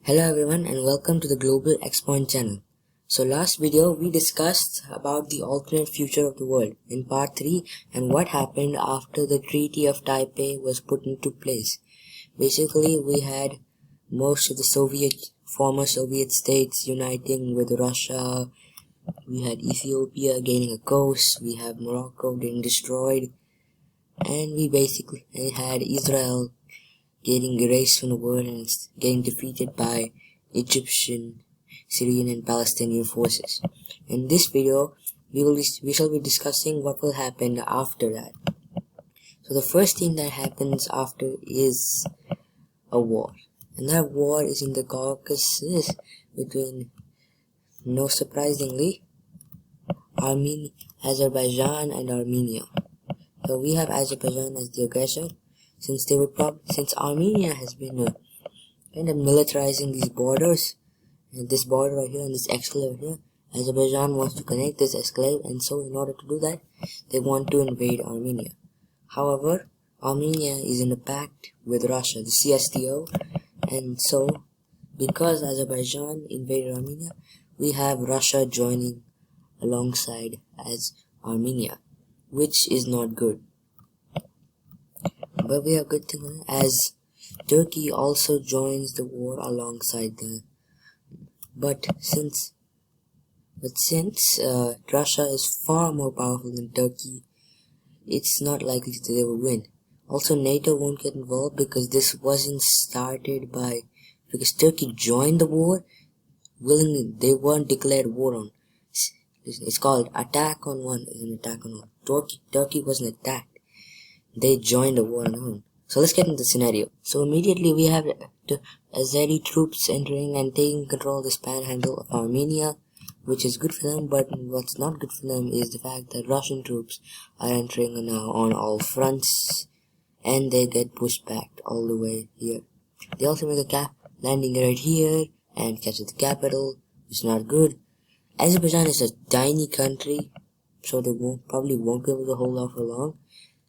Hello everyone and welcome to the Global X-Point channel. So last video we discussed about the alternate future of the world in part 3 and what happened after the Treaty of Taipei was put into place. Basically we had most of the former Soviet states uniting with Russia. We had Ethiopia gaining a coast, we have Morocco getting destroyed, and we basically had Israel getting erased from the world and getting defeated by Egyptian, Syrian and Palestinian forces. In this video, we shall be discussing what will happen after that. So the first thing that happens after is a war. And that war is in the Caucasus between, no surprisingly, Azerbaijan and Armenia. So we have Azerbaijan as the aggressor, since Armenia has been kind of militarizing these borders, and this border right here and this exclave here. Azerbaijan wants to connect this exclave, and so in order to do that, they want to invade Armenia. However, Armenia is in a pact with Russia, the CSTO, and so because Azerbaijan invaded Armenia, we have Russia joining alongside as Armenia, which is not good. But we have good thing as Turkey also joins the war alongside them. But since Russia is far more powerful than Turkey, it's not likely that they will win. Also, NATO won't get involved because this wasn't started because Turkey joined the war willingly. They weren't declared war on. It's called attack on one is an attack on one. Turkey wasn't attacked. They joined the war on their own. So let's get into the scenario. So immediately we have the Azeri troops entering and taking control of this panhandle of Armenia, which is good for them, but what's not good for them is the fact that Russian troops are entering now on all fronts, and they get pushed back all the way here. They also make a landing right here and capture the capital, which is not good. Azerbaijan is a tiny country, so they probably won't be able to hold off for long.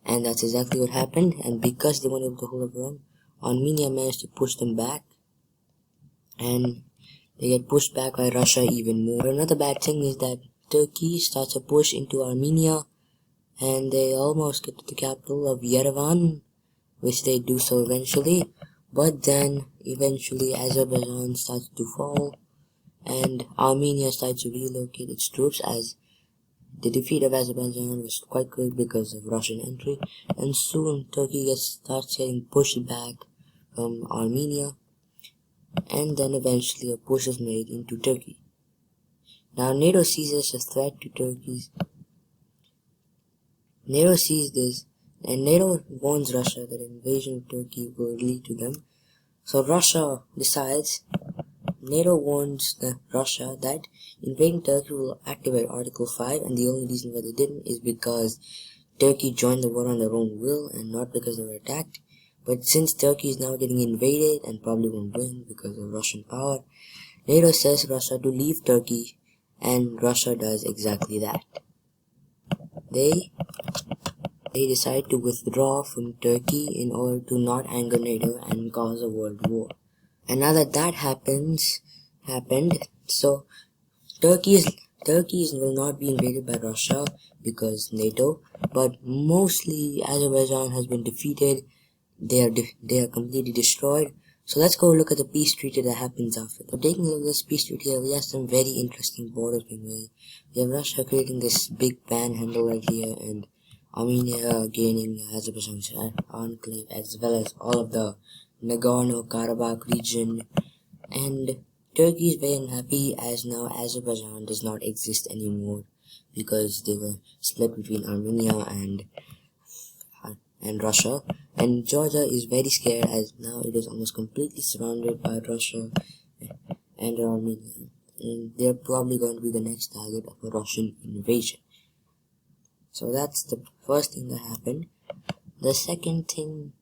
And that's exactly what happened, and because they weren't able to hold up on, Armenia managed to push them back, and they get pushed back by Russia even more. But another bad thing is that Turkey starts a push into Armenia, and they almost get to the capital of Yerevan, which they do so eventually, but then eventually Azerbaijan starts to fall, and Armenia starts to relocate its troops as the defeat of Azerbaijan was quite good because of Russian entry, and soon Turkey starts getting pushed back from Armenia, and then eventually a push is made into Turkey. Now NATO sees this as a threat to Turkey's. NATO sees this, and NATO warns Russia that an invasion of Turkey will lead to them. So Russia decides. NATO warns Russia that invading Turkey will activate Article 5, and the only reason why they didn't is because Turkey joined the war on their own will and not because they were attacked. But since Turkey is now getting invaded and probably won't win because of Russian power, NATO says Russia to leave Turkey, and Russia does exactly that. They decide to withdraw from Turkey in order to not anger NATO and cause a world war. And now that happened, so Turkey will not be invaded by Russia because NATO, but mostly Azerbaijan has been defeated. They are completely destroyed. So let's go look at the peace treaty that happens after. So taking a look at this peace treaty here, we have some very interesting borders being made. We have Russia creating this big panhandle right here, and Armenia gaining Azerbaijan's enclave, as well as all of the Nagorno-Karabakh region, and Turkey is very unhappy as now Azerbaijan does not exist anymore because they were split between Armenia and Russia, and Georgia is very scared as now it is almost completely surrounded by Russia and Armenia, and they're probably going to be the next target of a Russian invasion. So that's the first thing that happened. The second thing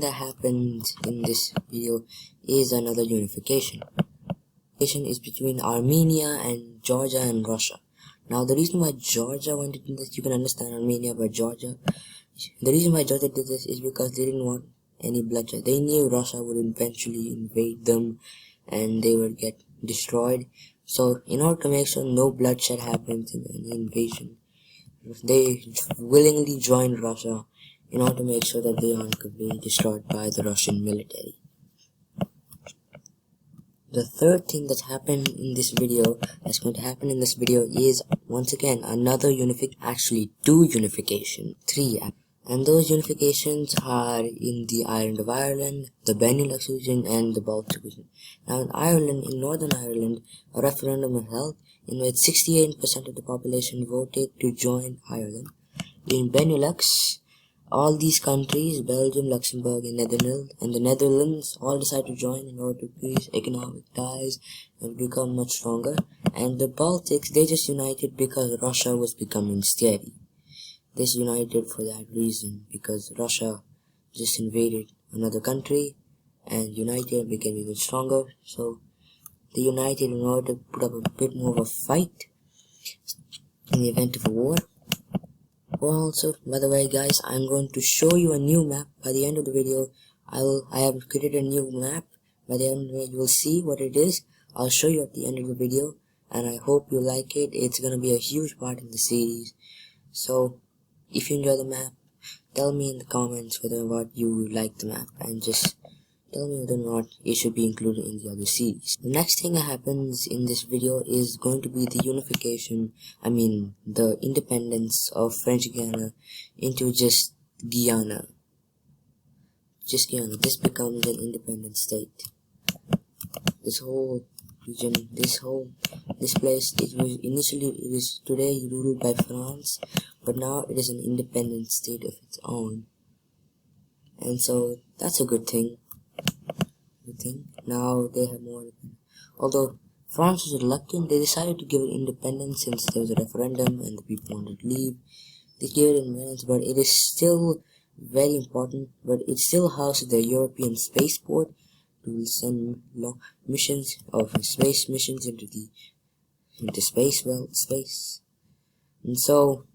that happened in this video is another unification. Unification is between Armenia and Georgia and Russia. Now the reason why Georgia went into this, you can understand Armenia, but the reason why Georgia did this is because they didn't want any bloodshed. They knew Russia would eventually invade them and they would get destroyed. So in order to make sure no bloodshed happens in any invasion, they willingly joined Russia in order to make sure that they aren't completely destroyed by the Russian military. The third thing that's going to happen in this video is once again another actually two unification, three, and those unifications are in the island of Ireland, the Benelux region, and the Baltic region. Now in Northern Ireland, a referendum was held in which 68% of the population voted to join Ireland. In Benelux, all these countries, Belgium, Luxembourg, and the Netherlands, all decided to join in order to increase economic ties and become much stronger. And the Baltics, they just united because Russia was becoming steady. They just united for that reason, because Russia just invaded another country and united became even stronger. So they united in order to put up a bit more of a fight in the event of a war. Also, by the way guys, I'm going to show you a new map by the end of the video. I have created a new map. By the end of it, you will see what it is. I'll show you at the end of the video, and I hope you like it. It's gonna be a huge part in the series. So, if you enjoy the map, tell me in the comments whether or not you like the map, and just tell me whether or not it should be included in the other series. The next thing that happens in this video is going to be the the independence of French Guiana into just Guyana. Just Guyana. This becomes an independent state. This whole region, this place, it was today ruled by France, but now it is an independent state of its own. And so that's a good thing. Now they have more. Although France was reluctant, they decided to give it independence since there was a referendum and the people wanted to leave. They gave it independence, but it is still very important. But it still houses the European spaceport to send space missions into space. And so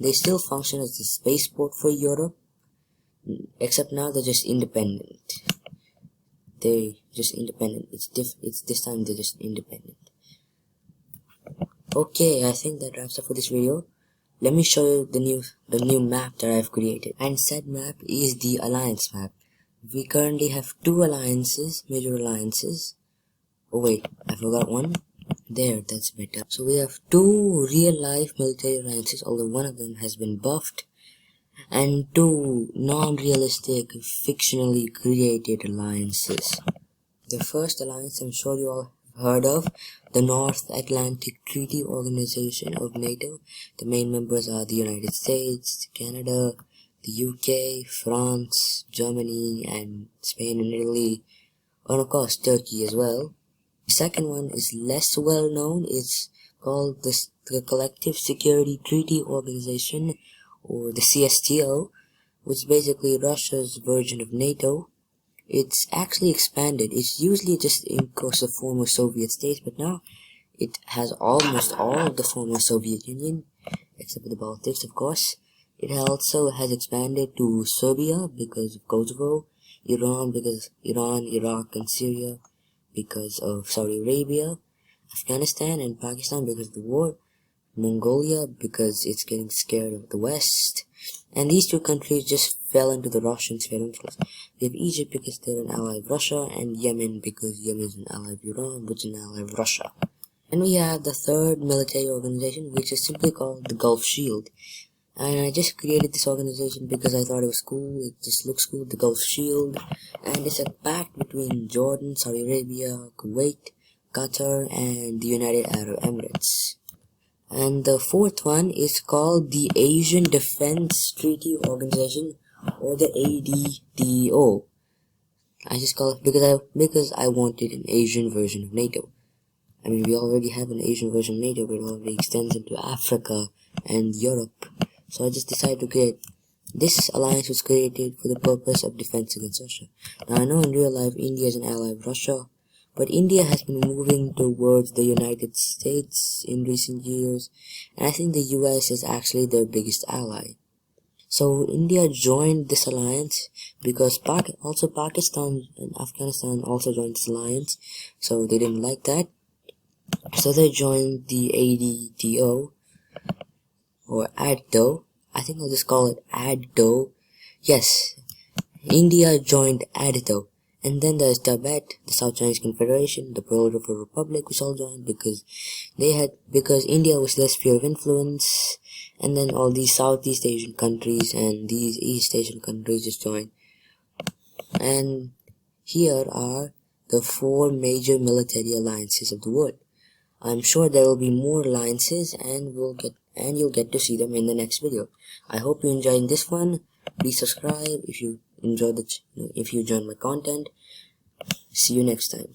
they still function as the spaceport for Europe, except now they're just independent. They're just independent. It's this time they're just independent. Okay, I think that wraps up for this video. Let me show you the new map that I've created. And said map is the alliance map. We currently have two alliances, major alliances. Oh wait, I forgot one. There, that's better. So we have two real life military alliances, although one of them has been buffed, and two non-realistic, fictionally created alliances. The first alliance I'm sure you all have heard of, the North Atlantic Treaty Organization of NATO. The main members are the United States, Canada, the UK, France, Germany, and Spain and Italy, and of course Turkey as well. The second one is less well known. It's called the Collective Security Treaty Organization, or the CSTO, which is basically Russia's version of NATO. It's actually expanded. It's usually just in course of former Soviet states, but now it has almost all of the former Soviet Union, except for the Baltics, of course. It also has expanded to Serbia because of Kosovo, Iran because of Iran, Iraq, and Syria because of Saudi Arabia, Afghanistan and Pakistan because of the war, Mongolia because it's getting scared of the West, and these two countries just fell into the Russian sphere of influence. We have Egypt because they're an ally of Russia, and Yemen because Yemen is an ally of Iran, which is an ally of Russia. And we have the third military organization, which is simply called the Gulf Shield. And I just created this organization because I thought it was cool. It just looks cool, the Gulf Shield. And it's a pact between Jordan, Saudi Arabia, Kuwait, Qatar, and the United Arab Emirates. And the fourth one is called the Asian Defense Treaty Organization, or the ADDO. I just call it because I wanted an Asian version of NATO. I mean, we already have an Asian version of NATO, but it already extends into Africa and Europe. So I just decided to create. This alliance was created for the purpose of defense against Russia. Now I know in real life India is an ally of Russia, but India has been moving towards the United States in recent years, and I think the US is actually their biggest ally. So India joined this alliance because also Pakistan and Afghanistan also joined this alliance, so they didn't like that. So they joined the ADDO or ADDO. I think I'll just call it ADDO. Yes, India joined ADDO. And then there's Tibet, the South Chinese Confederation, the Pearl River Republic, which all joined because India was their sphere of influence, and then all these Southeast Asian countries and these East Asian countries just joined. And here are the 4 major military alliances of the world. I'm sure there will be more alliances, and you'll get to see them in the next video. I hope you enjoyed this one. Please subscribe if you enjoyed my content. See you next time.